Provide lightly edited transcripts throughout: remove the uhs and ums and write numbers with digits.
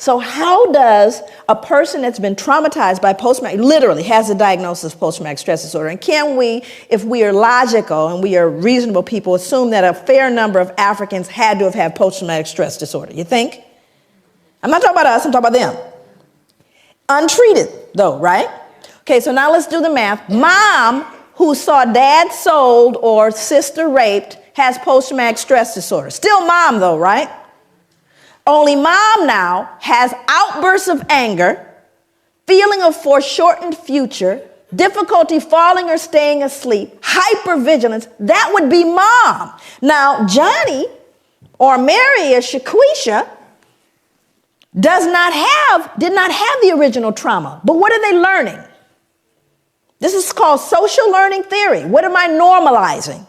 So how does a person that's been traumatized by post-traumatic, literally has a diagnosis of post-traumatic stress disorder, and can we, if we are logical and we are reasonable people, assume that a fair number of Africans had to have had post-traumatic stress disorder? You think? I'm not talking about us, I'm talking about them. Untreated though, right? Okay, so now let's do the math. Mom who saw dad sold or sister raped has post-traumatic stress disorder. Still mom though, right? Only mom now has outbursts of anger, feeling of foreshortened future, difficulty falling or staying asleep, hypervigilance. That would be mom. Now, Johnny or Mary or Shaquisha did not have the original trauma. But what are they learning? This is called social learning theory. What am I normalizing?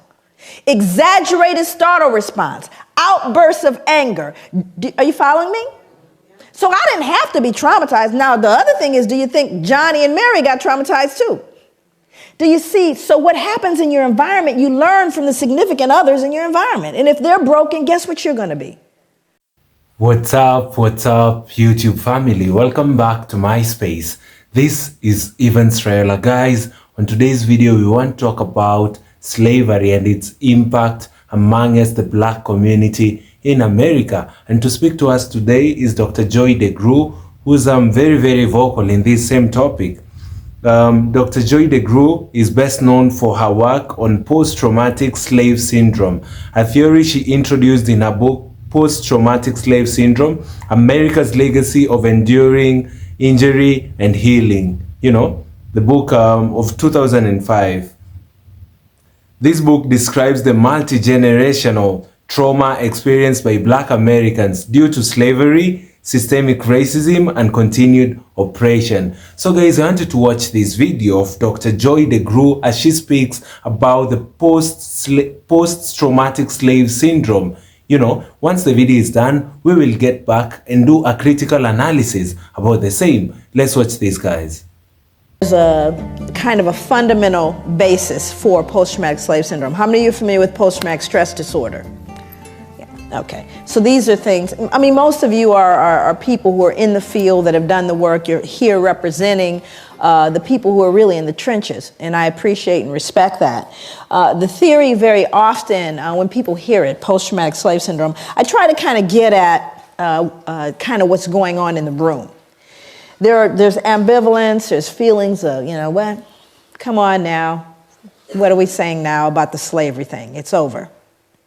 Exaggerated startle response, outbursts of anger. Are you following me? So I didn't have to be traumatized. Now, the other thing is, do you think Johnny and Mary got traumatized too? Do you see? So what happens in your environment, you learn from the significant others in your environment. And if they're broken, guess what you're going to be? What's up, YouTube family? Welcome back to my space. This is Evans Raiola. Guys, on today's video, we want to talk about slavery and its impact amongst the Black community in America. And to speak to us today is Dr. Joy DeGruy, who's very vocal in this same topic. Dr. Joy DeGruy is best known for her work on post-traumatic slave syndrome, a theory she introduced in her book, Post-Traumatic Slave Syndrome, America's Legacy of Enduring Injury and Healing. You know, the book of 2005. This book describes the multi-generational trauma experienced by Black Americans due to slavery, systemic racism, and continued oppression. So guys, I want you to watch this video of Dr. Joy DeGruy as she speaks about the post-traumatic slave syndrome. You know, once the video is done, we will get back and do a critical analysis about the same. Let's watch this, guys. There's a kind of a fundamental basis for post-traumatic slave syndrome. How many of you are familiar with post-traumatic stress disorder? Yeah. Okay, so these are things, I mean, most of you are people who are in the field that have done the work. You're here representing the people who are really in the trenches, and I appreciate and respect that. The theory very often, when people hear it, post-traumatic slave syndrome, I try to kind of get at kind of what's going on in the room. There's ambivalence, there's feelings of, you know, what? Come on now. What are we saying now about the slavery thing? It's over.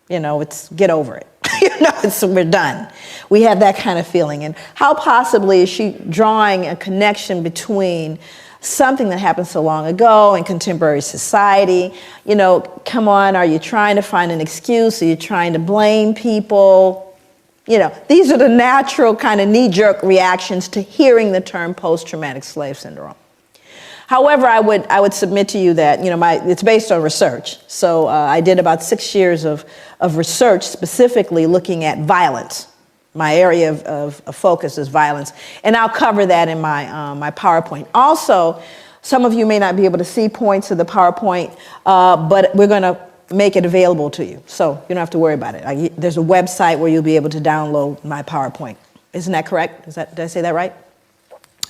You know, get over it. You know, we're done. We have that kind of feeling. And how possibly is she drawing a connection between something that happened so long ago in contemporary society? You know, come on, are you trying to find an excuse? Are you trying to blame people? You know, these are the natural kind of knee-jerk reactions to hearing the term post-traumatic slave syndrome. However, I would submit to you that, you know, it's based on research. So I did about 6 years of research specifically looking at violence. My area of focus is violence. And I'll cover that in my PowerPoint. Also, some of you may not be able to see points of the PowerPoint, but we're going to make it available to you. So you don't have to worry about it. There's a website where you'll be able to download my PowerPoint. Isn't that correct? Did I say that right?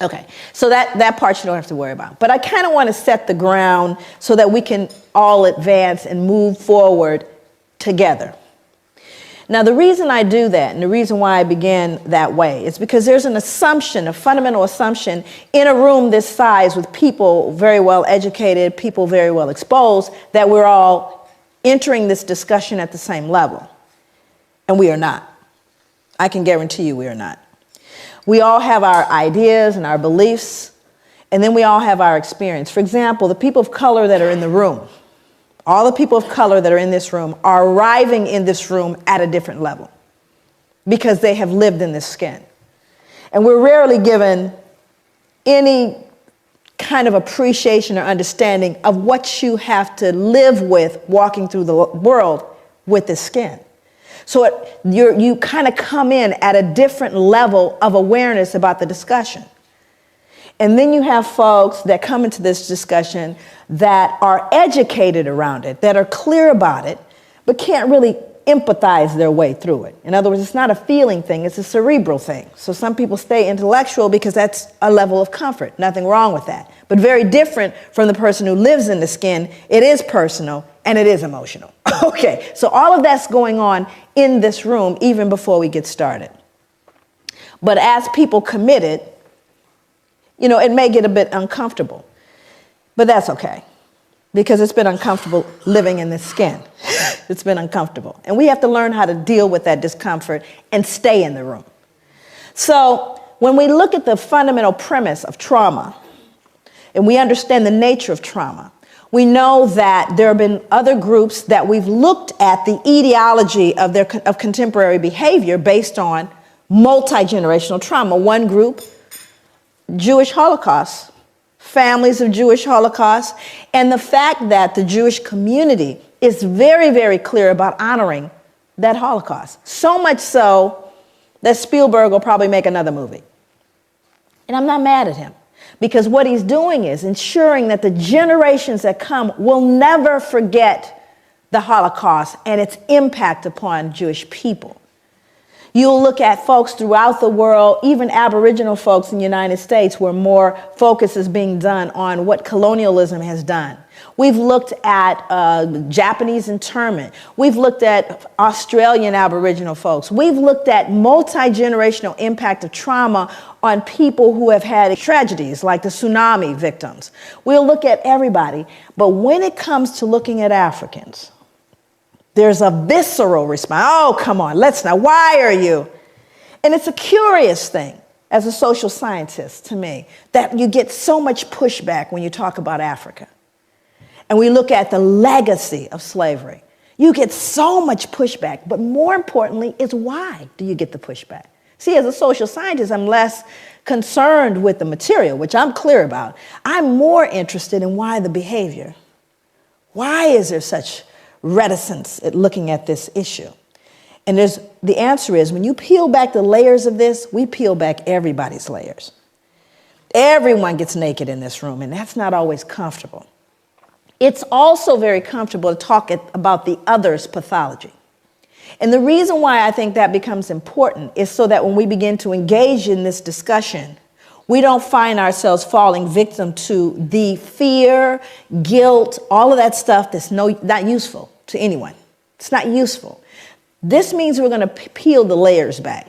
Okay, so that part you don't have to worry about. But I kind of want to set the ground so that we can all advance and move forward together. Now, the reason I do that and the reason why I began that way is because there's an assumption, a fundamental assumption in a room this size with people very well educated, people very well exposed, that we're all entering this discussion at the same level. And we are not. I can guarantee you we are not. We all have our ideas and our beliefs, and then we all have our experience. For example, the people of color that are in the room, all the people of color that are in this room are arriving in this room at a different level because they have lived in this skin. And we're rarely given any kind of appreciation or understanding of what you have to live with walking through the world with this skin. So you kind of come in at a different level of awareness about the discussion. And then you have folks that come into this discussion that are educated around it, that are clear about it, but can't really empathize their way through it. In other words, it's not a feeling thing, it's a cerebral thing. So some people stay intellectual because that's a level of comfort. Nothing wrong with that. But very different from the person who lives in the skin. It is personal and it is emotional. Okay, so all of that's going on in this room even before we get started. But as people commit it, it may get a bit uncomfortable. But that's okay, because it's been uncomfortable living in this skin. It's been uncomfortable. And we have to learn how to deal with that discomfort and stay in the room. So when we look at the fundamental premise of trauma, and we understand the nature of trauma, we know that there have been other groups that we've looked at the etiology of contemporary behavior based on multi-generational trauma. One group, Jewish Holocaust, families of Jewish Holocaust, and the fact that the Jewish community is very, very clear about honoring that Holocaust. So much so that Spielberg will probably make another movie. And I'm not mad at him, because what he's doing is ensuring that the generations that come will never forget the Holocaust and its impact upon Jewish people. You'll look at folks throughout the world, even Aboriginal folks in the United States, where more focus is being done on what colonialism has done. We've looked at Japanese internment. We've looked at Australian Aboriginal folks. We've looked at multi-generational impact of trauma on people who have had tragedies like the tsunami victims. We'll look at everybody. But when it comes to looking at Africans, there's a visceral response. Oh, come on, let's not. Why are you? And it's a curious thing as a social scientist to me that you get so much pushback when you talk about Africa. And we look at the legacy of slavery. You get so much pushback, but more importantly is why do you get the pushback? See, as a social scientist, I'm less concerned with the material, which I'm clear about. I'm more interested in why the behavior. Why is there such reticence at looking at this issue? And the answer is, when you peel back the layers of this, we peel back everybody's layers. Everyone gets naked in this room, and that's not always comfortable. It's also very comfortable to talk about the other's pathology. And the reason why I think that becomes important is so that when we begin to engage in this discussion, we don't find ourselves falling victim to the fear, guilt, all of that stuff that's not useful to anyone. It's not useful. This means we're going to peel the layers back.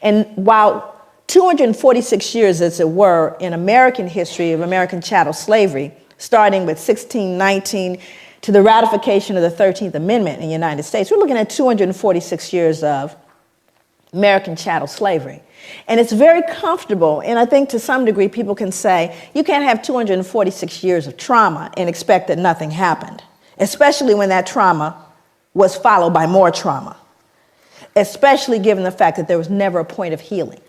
And while 246 years, as it were, in American history of American chattel slavery, starting with 1619 to the ratification of the 13th Amendment in the United States, we're looking at 246 years of American chattel slavery. And it's very comfortable, and I think to some degree people can say, you can't have 246 years of trauma and expect that nothing happened, especially when that trauma was followed by more trauma, especially given the fact that there was never a point of healing.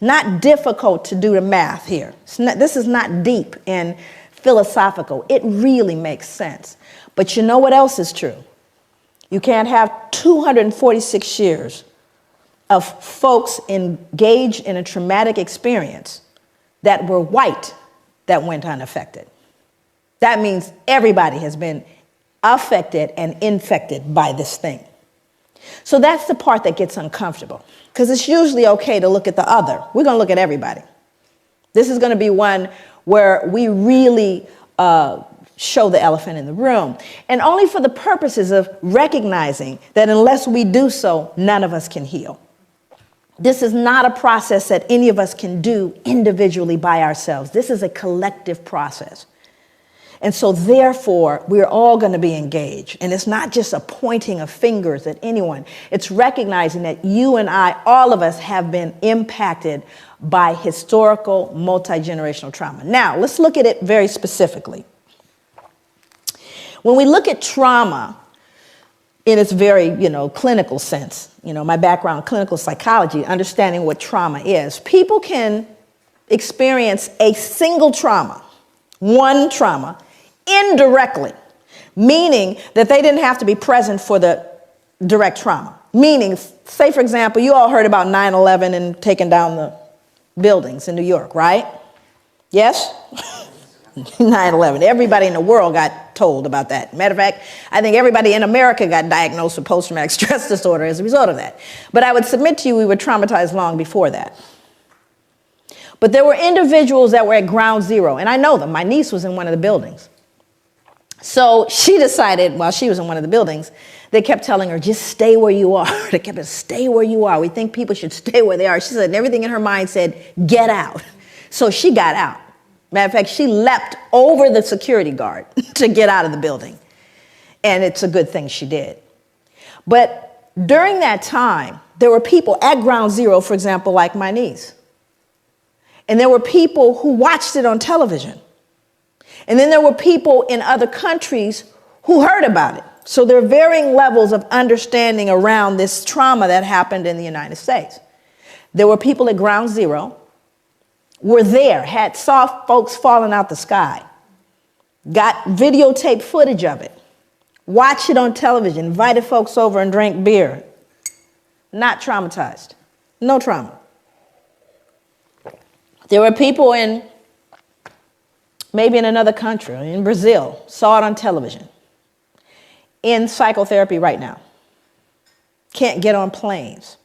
Not difficult to do the math here. This is not deep and philosophical. It really makes sense. But you know what else is true? You can't have 246 years of folks engaged in a traumatic experience that were white that went unaffected. That means everybody has been affected and infected by this thing. So that's the part that gets uncomfortable, because it's usually okay to look at the other. We're going to look at everybody. This is going to be one where we really show the elephant in the room, and only for the purposes of recognizing that unless we do so, none of us can heal. This is not a process that any of us can do individually by ourselves. This is a collective process. And so therefore, we're all going to be engaged. And it's not just a pointing of fingers at anyone. It's recognizing that you and I, all of us, have been impacted by historical multi-generational trauma. Now, let's look at it very specifically. When we look at trauma in its very, clinical sense, my background, clinical psychology, understanding what trauma is, people can experience a single trauma, one trauma, indirectly, meaning that they didn't have to be present for the direct trauma. Meaning, say, for example, you all heard about 9/11 and taking down the buildings in New York, right? Yes? 9/11. Everybody in the world got told about that. Matter of fact, I think everybody in America got diagnosed with post-traumatic stress disorder as a result of that. But I would submit to you we were traumatized long before that. But there were individuals that were at ground zero, and I know them. My niece was in one of the buildings. So she decided, while she was in one of the buildings, they kept telling her, just stay where you are. They kept saying, stay where you are. We think people should stay where they are. She said, and everything in her mind said, get out. So she got out. Matter of fact, she leapt over the security guard to get out of the building. And it's a good thing she did. But during that time, there were people at ground zero, for example, like my niece. And there were people who watched it on television. And then there were people in other countries who heard about it. So there are varying levels of understanding around this trauma that happened in the United States. There were people at ground zero, were there, saw folks falling out the sky, got videotape footage of it, watched it on television, invited folks over and drank beer. Not traumatized. No trauma. There were people maybe in another country, in Brazil, saw it on television, in psychotherapy right now, can't get on planes,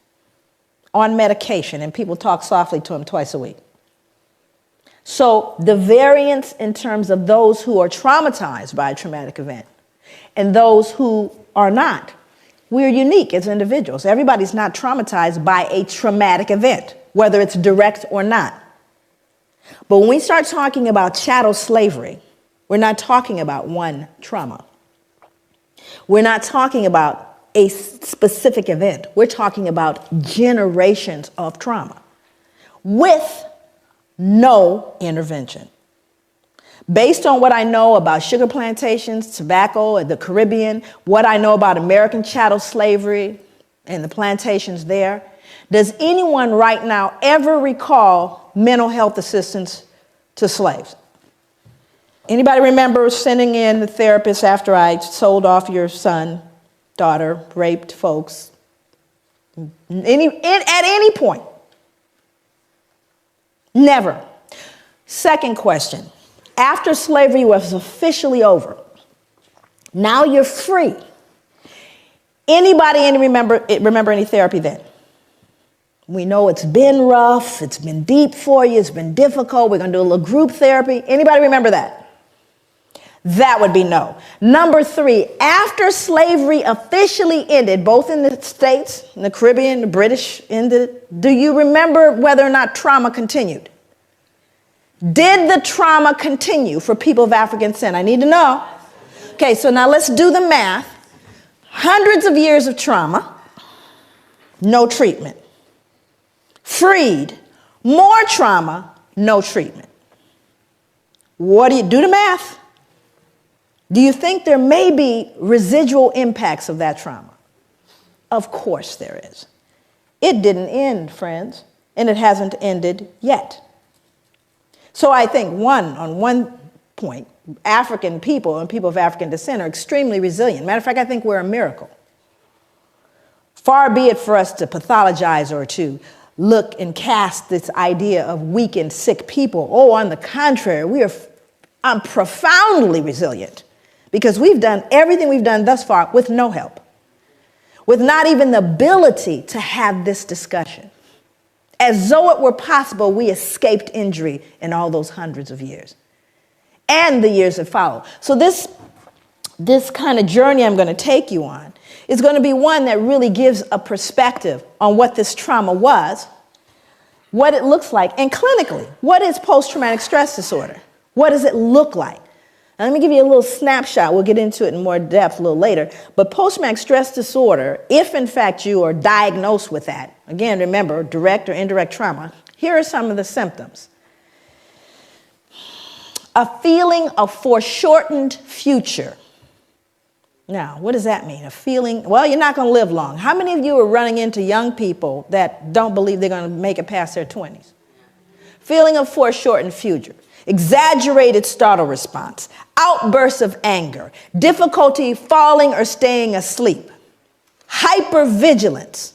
on medication, and people talk softly to them twice a week. So the variance in terms of those who are traumatized by a traumatic event and those who are not, we're unique as individuals. Everybody's not traumatized by a traumatic event, whether it's direct or not. But when we start talking about chattel slavery, we're not talking about one trauma. We're not talking about a specific event. We're talking about generations of trauma with no intervention. Based on what I know about sugar plantations, tobacco, the Caribbean, what I know about American chattel slavery and the plantations there, does anyone right now ever recall mental health assistance to slaves? Anybody remember sending in the therapist after I sold off your son, daughter, raped folks? At any point? Never. Second question. After slavery was officially over, now you're free. Anybody remember any therapy then? We know it's been rough, it's been deep for you, it's been difficult. We're going to do a little group therapy. Anybody remember that? That would be no. Number 3, after slavery officially ended, both in the States, in the Caribbean, the British ended, do you remember whether or not trauma continued? Did the trauma continue for people of African descent? I need to know. Okay, so now let's do the math. Hundreds of years of trauma, no treatment. Freed, more trauma, no treatment. What do you do the math? Do you think there may be residual impacts of that trauma? Of course there is. It didn't end, friends, and it hasn't ended yet. So I think on one point, African people and people of African descent are extremely resilient. Matter of fact, I think we're a miracle. Far be it for us to pathologize or to look and cast this idea of weak and sick people. Oh, on the contrary, I'm profoundly resilient because we've done everything we've done thus far with no help, with not even the ability to have this discussion. As though it were possible, we escaped injury in all those hundreds of years and the years that follow. So this kind of journey I'm going to take you on is going to be one that really gives a perspective on what this trauma was, what it looks like, and clinically, what is post-traumatic stress disorder? What does it look like? Now, let me give you a little snapshot. We'll get into it in more depth a little later. But post-traumatic stress disorder, if in fact you are diagnosed with that, again, remember, direct or indirect trauma, here are some of the symptoms. A feeling of foreshortened future. Now, what does that mean? A feeling, well, you're not going to live long. How many of you are running into young people that don't believe they're going to make it past their 20s? Feeling of foreshortened future. Exaggerated startle response, outbursts of anger, difficulty falling or staying asleep, hypervigilance,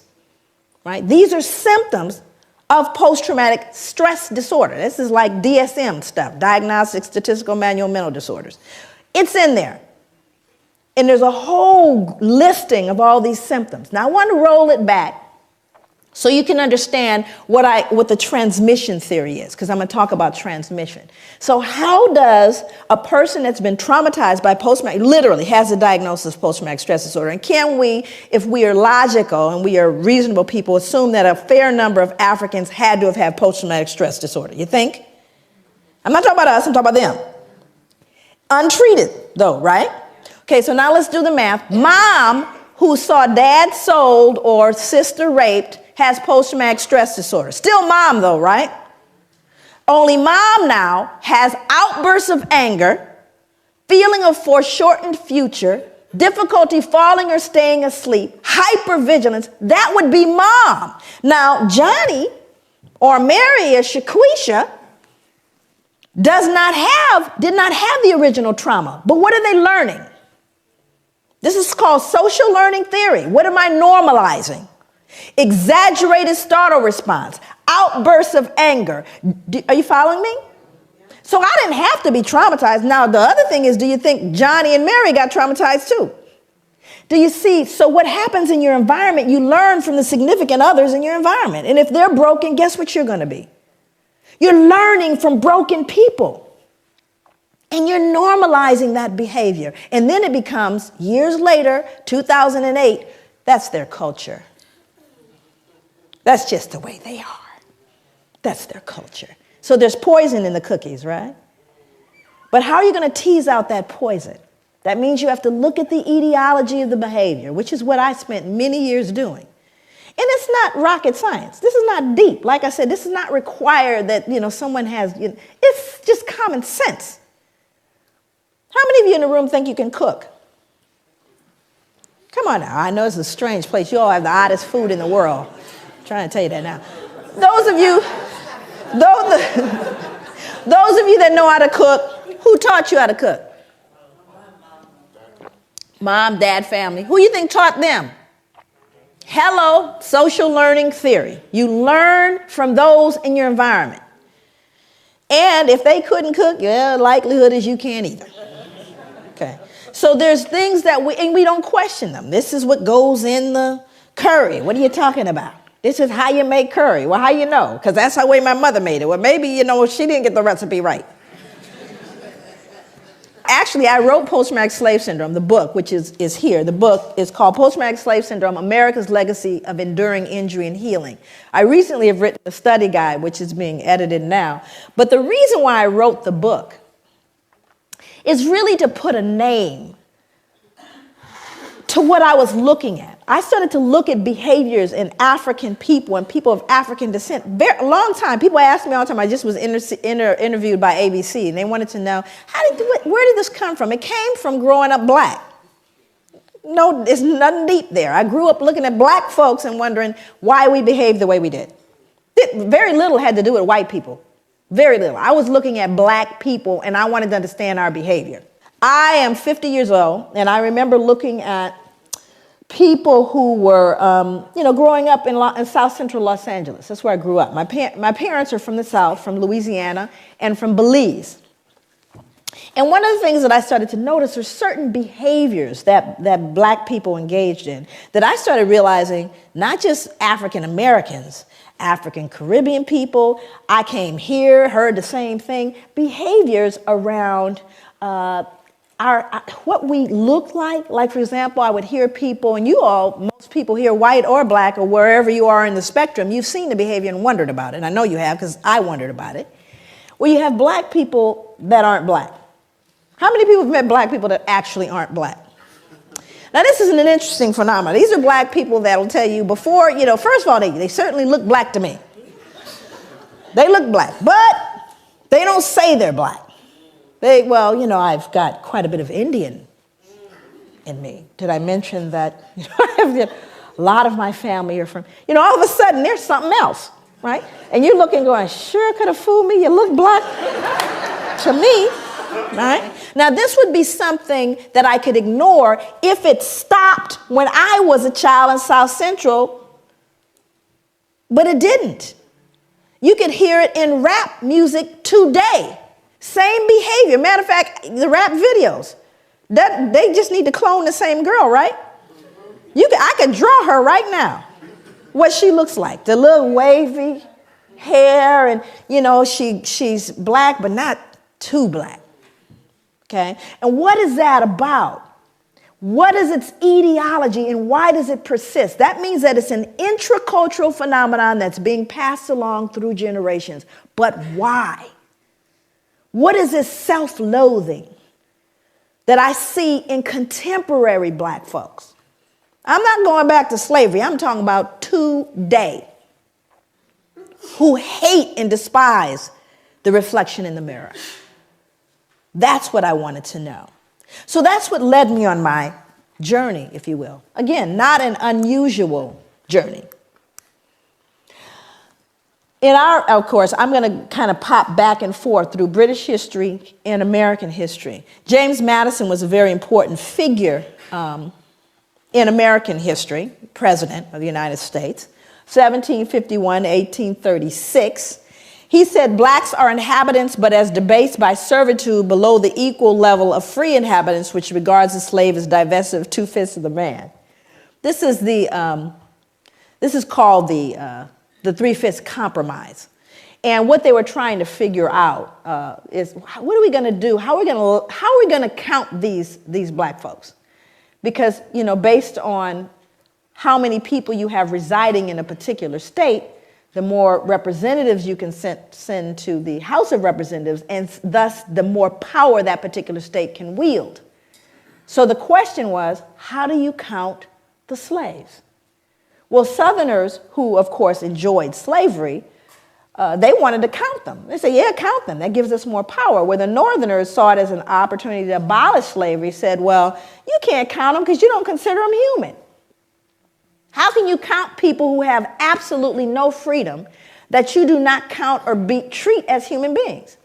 right? These are symptoms of post-traumatic stress disorder. This is like DSM stuff, Diagnostic Statistical Manual of Mental Disorders. It's in there. And there's a whole listing of all these symptoms. Now I want to roll it back so you can understand what the transmission theory is, because I'm going to talk about transmission. So how does a person that's been traumatized by post-traumatic, literally has a diagnosis of post-traumatic stress disorder, and can we, if we are logical and we are reasonable people, assume that a fair number of Africans had to have had post-traumatic stress disorder? You think? I'm not talking about us, I'm talking about them. Untreated though, right? Okay, so now let's do the math. Mom, who saw dad sold or sister raped, has post-traumatic stress disorder. Still mom though, right? Only mom now has outbursts of anger, feeling of foreshortened future, difficulty falling or staying asleep, hypervigilance. That would be mom. Now, Johnny or Mary or Shaquisha did not have the original trauma. But what are they learning? This is called social learning theory. What am I normalizing? Exaggerated startle response, outbursts of anger. Are you following me? So I didn't have to be traumatized. Now, the other thing is, do you think Johnny and Mary got traumatized too? Do you see? So what happens in your environment, you learn from the significant others in your environment. And if they're broken, guess what you're going to be? You're learning from broken people. And you're normalizing that behavior. And then it becomes, years later, 2008, that's their culture. That's just the way they are. That's their culture. So there's poison in the cookies, right? But how are you going to tease out that poison? That means you have to look at the etaology of the behavior, which is what I spent many years doing. And it's not rocket science. This is not deep. Like I said, this is not required that, someone has, it's just common sense. How many of you in the room think you can cook? Come on now. I know it's a strange place. You all have the oddest food in the world. I'm trying to tell you that now. Those of you that know how to cook, who taught you how to cook? Mom, dad, family. Who you think taught them? Hello, social learning theory. You learn from those in your environment. And if they couldn't cook, the likelihood is you can't either. Okay. So there's things that we don't question them. This is what goes in the curry. What are you talking about? This is how you make curry. Well, how you know? Because that's the way my mother made it. Well, maybe, she didn't get the recipe right. Actually, I wrote Post-Traumatic Slave Syndrome, the book, which is here. The book is called Post-Traumatic Slave Syndrome, America's Legacy of Enduring Injury and Healing. I recently have written a study guide, which is being edited now. But the reason why I wrote the book is really to put a name to what I was looking at. I started to look at behaviors in African people and people of African descent. A long time, people ask me all the time, I just was interviewed by ABC, and they wanted to know, where did this come from? It came from growing up black. No, there's nothing deep there. I grew up looking at black folks and wondering why we behaved the way we did. Very little had to do with white people. Very little. I was looking at black people, and I wanted to understand our behavior. I am 50 years old, and I remember looking at people who were, growing up in South Central Los Angeles. That's where I grew up. My parents are from the South, from Louisiana, and from Belize. And one of the things that I started to notice are certain behaviors that black people engaged in that I started realizing, not just African Americans, African Caribbean people, I came here, heard the same thing, behaviors around what we look like. Like, for example, I would hear people, and most people here, white or black or wherever you are in the spectrum, you've seen the behavior and wondered about it. And I know you have, because I wondered about it. Well, you have black people that aren't black. How many people have met black people that actually aren't black? Now, this is an interesting phenomenon. These are black people that will tell you before, first of all, they certainly look black to me. They look black, but they don't say they're black. I've got quite a bit of Indian in me. Did I mention that? A lot of my family are from, all of a sudden there's something else, right? And you're looking going, sure could have fooled me. You look black to me, right? Now, this would be something that I could ignore if it stopped when I was a child in South Central, but it didn't. You could hear it in rap music today. Same behavior. Matter of fact, the rap videos. That they just need to clone the same girl, right? I could draw her right now. What she looks like, the little wavy hair, and she's black, but not too black. Okay? And what is that about? What is its etiology and why does it persist? That means that it's an intracultural phenomenon that's being passed along through generations. But why? What is this self-loathing that I see in contemporary black folks? I'm not going back to slavery. I'm talking about today, who hate and despise the reflection in the mirror. That's what I wanted to know. So that's what led me on my journey, if you will. Again, not an unusual journey. Of course, I'm going to kind of pop back and forth through British history and American history. James Madison was a very important figure in American history, President of the United States, 1751 to 1836. He said, blacks are inhabitants, but as debased by servitude below the equal level of free inhabitants, which regards the slave as divested of 2/5 of the man. This is called the 3/5 compromise. And what they were trying to figure out is, what are we going to do? How are we going to count these black folks? Because, based on how many people you have residing in a particular state, the more representatives you can send to the House of Representatives, and thus the more power that particular state can wield. So the question was, how do you count the slaves? Well, Southerners, who of course enjoyed slavery, they wanted to count them. They said, yeah, count them. That gives us more power. Where the Northerners saw it as an opportunity to abolish slavery, said, well, you can't count them because you don't consider them human. How can you count people who have absolutely no freedom that you do not count or treat as human beings?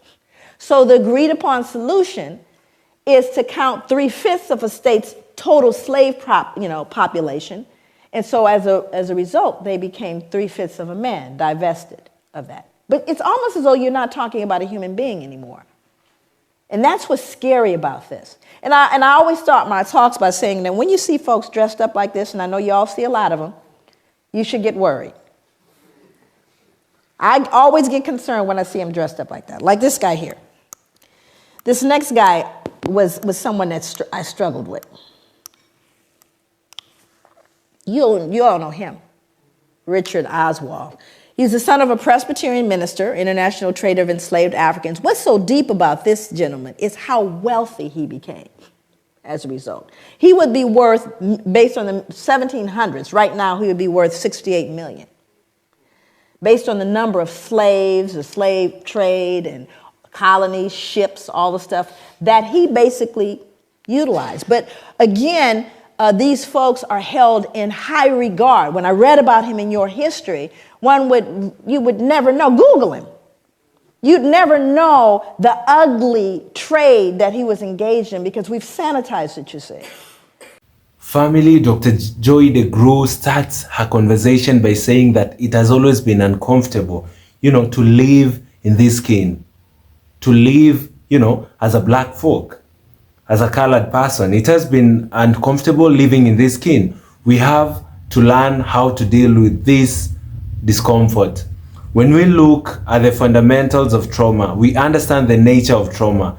So the agreed upon solution is to count 3/5 of a state's total slave population. And so as a result, they became 3/5 of a man, divested of that. But it's almost as though you're not talking about a human being anymore. And that's what's scary about this. And I always start my talks by saying that when you see folks dressed up like this, and I know you all see a lot of them, you should get worried. I always get concerned when I see them dressed up like that, like this guy here. This next guy was someone that I struggled with. You all know him, Richard Oswald. He's the son of a Presbyterian minister, international trader of enslaved Africans. What's so deep about this gentleman is how wealthy he became as a result. He would be worth, based on the 1700s, right now he would be worth $68 million. Based on the number of slaves, the slave trade, and colonies, ships, all the stuff that he basically utilized. But again, these folks are held in high regard. When I read about him in your history, you would never know. Google him. You'd never know the ugly trade that he was engaged in because we've sanitized it, you see. Family, Dr. Joy DeGruy starts her conversation by saying that it has always been uncomfortable, to live in this skin, to live, as a black folk, as a colored person. It has been uncomfortable living in this skin. We have to learn how to deal with this discomfort. When we look at the fundamentals of trauma, we understand the nature of trauma.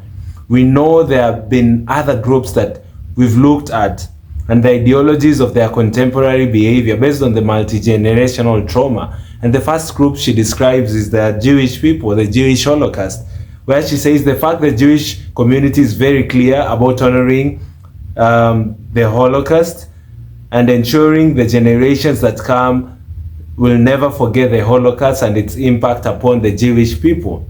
We know there have been other groups that we've looked at and the ideologies of their contemporary behavior based on the multi-generational trauma. And the first group she describes is the Jewish people, the Jewish Holocaust, where she says the fact the Jewish community is very clear about honoring the Holocaust and ensuring the generations that come will never forget the Holocaust and its impact upon the Jewish people.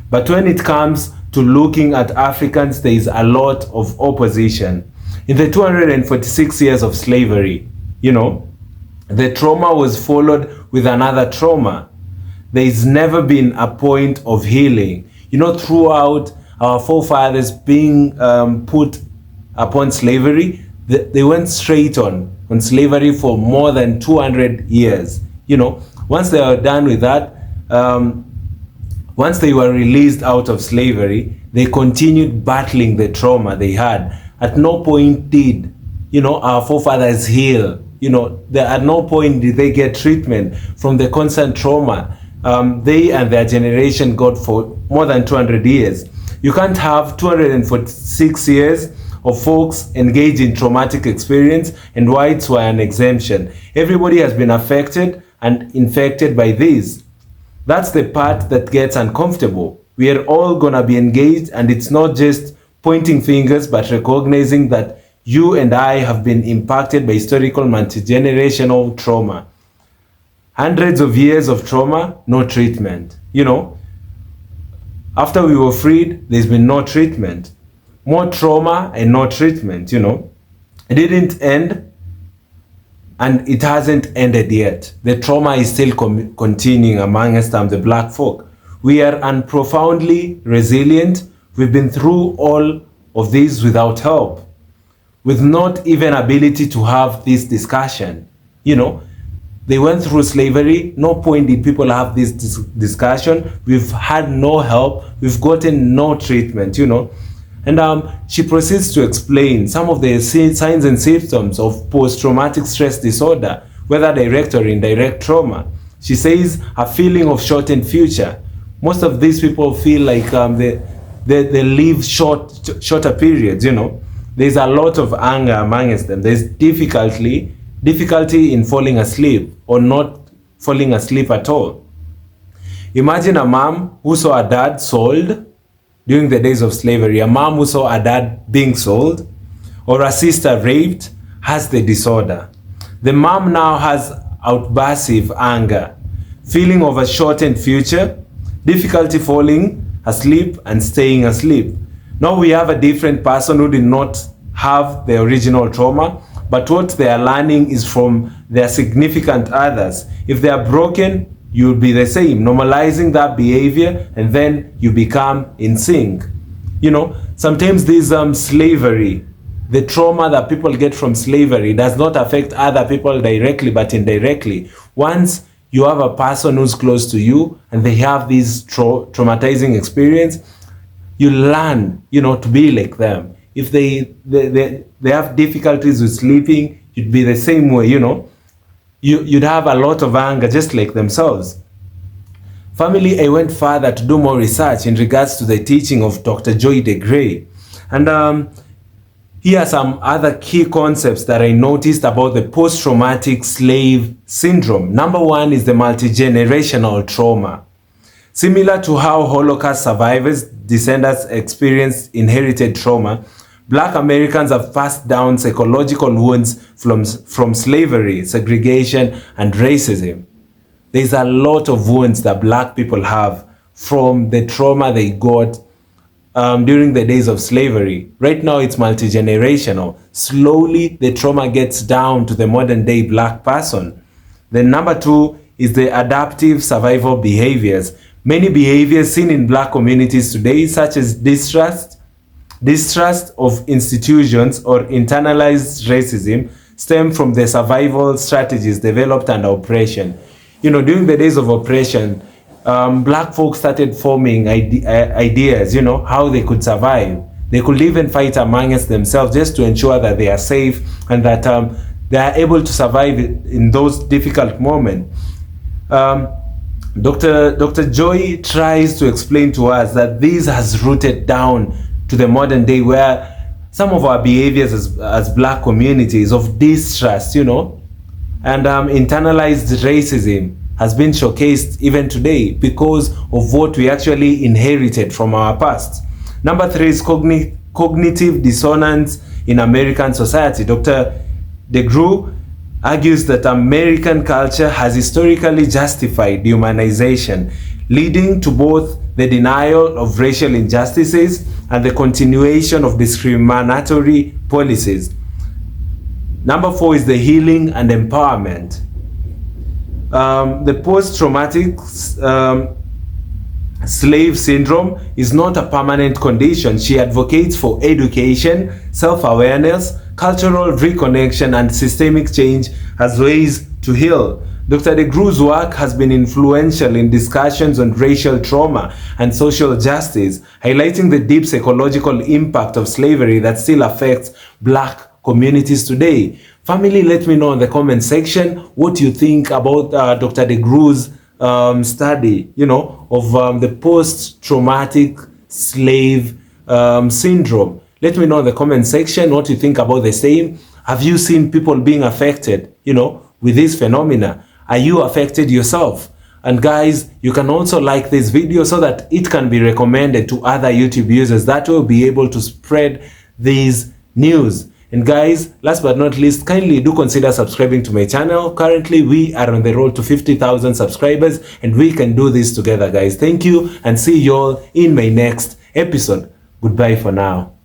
But when it comes to looking at Africans, there is a lot of opposition. In the 246 years of slavery, the trauma was followed with another trauma. There has never been a point of healing. Throughout our forefathers being put upon slavery, they went straight on slavery for more than 200 years. Once they were done with that, once they were released out of slavery, they continued battling the trauma they had. At no point did, our forefathers heal. At no point did they get treatment from the constant trauma they and their generation got for more than 200 years. You can't have 246 years of folks engaged in traumatic experience and whites were an exemption. Everybody has been affected and infected by this. That's the part that gets uncomfortable. We are all gonna be engaged, and it's not just pointing fingers, but recognizing that you and I have been impacted by historical multi-generational trauma. Hundreds of years of trauma, no treatment. After we were freed, there's been no treatment. More trauma and no treatment. It didn't end, and it hasn't ended yet. The trauma is still continuing amongst the black folk. We are profoundly resilient. We've been through all of this without help, with not even ability to have this discussion. They went through slavery. No point did people have this discussion. We've had no help. We've gotten no treatment, And she proceeds to explain some of the signs and symptoms of post-traumatic stress disorder, whether direct or indirect trauma. She says a feeling of shortened future. Most of these people feel like they live shorter periods, There's a lot of anger amongst them. There's difficulty in falling asleep or not falling asleep at all. Imagine a mom who saw a dad sold during the days of slavery, a mom who saw a dad being sold, or a sister raped, has the disorder. The mom now has outbursts anger, feeling of a shortened future, difficulty falling asleep and staying asleep. Now we have a different person who did not have the original trauma, but what they are learning is from their significant others. If they are broken, you'll be the same, normalizing that behavior, and then you become in sync. Sometimes this slavery, the trauma that people get from slavery does not affect other people directly, but indirectly. Once you have a person who's close to you and they have this traumatizing experience, you learn, to be like them. If they have difficulties with sleeping, you'd be the same way, You'd have a lot of anger just like themselves. Family, I went further to do more research in regards to the teaching of Dr. Joy DeGruy. And here are some other key concepts that I noticed about the post-traumatic slave syndrome. Number one is the multi-generational trauma. Similar to how Holocaust survivors' descendants experienced inherited trauma, Black Americans have passed down psychological wounds from slavery, segregation, and racism. There's a lot of wounds that Black people have from the trauma they got during the days of slavery. Right now, it's multi-generational. Slowly, the trauma gets down to the modern-day Black person. Then number two is the adaptive survival behaviors. Many behaviors seen in Black communities today, such as distrust of institutions or internalized racism, stem from the survival strategies developed under oppression. During the days of oppression, Black folks started forming ideas, how they could survive. They could even fight amongst themselves just to ensure that they are safe and that they are able to survive in those difficult moments. Dr. Joy tries to explain to us that this has rooted down to the modern day, where some of our behaviors as Black communities of distrust, and internalized racism has been showcased even today because of what we actually inherited from our past. Number three is cognitive dissonance in American society. Dr. DeGruy argues that American culture has historically justified dehumanization, leading to both the denial of racial injustices and the continuation of discriminatory policies. Number four is the healing and empowerment. The post-traumatic slave syndrome is not a permanent condition. She advocates for education, self-awareness, cultural reconnection, and systemic change as ways to heal. Dr. DeGroo's work has been influential in discussions on racial trauma and social justice, highlighting the deep psychological impact of slavery that still affects Black communities today. Family, let me know in the comment section what you think about Dr. DeGroo's study, of the post-traumatic slave syndrome. Let me know in the comment section what you think about the same. Have you seen people being affected, with this phenomena? Are you affected yourself? And guys, you can also like this video so that it can be recommended to other YouTube users that will be able to spread these news. And guys, last but not least, kindly do consider subscribing to my channel. Currently, we are on the road to 50,000 subscribers and we can do this together, guys. Thank you and see you all in my next episode. Goodbye for now.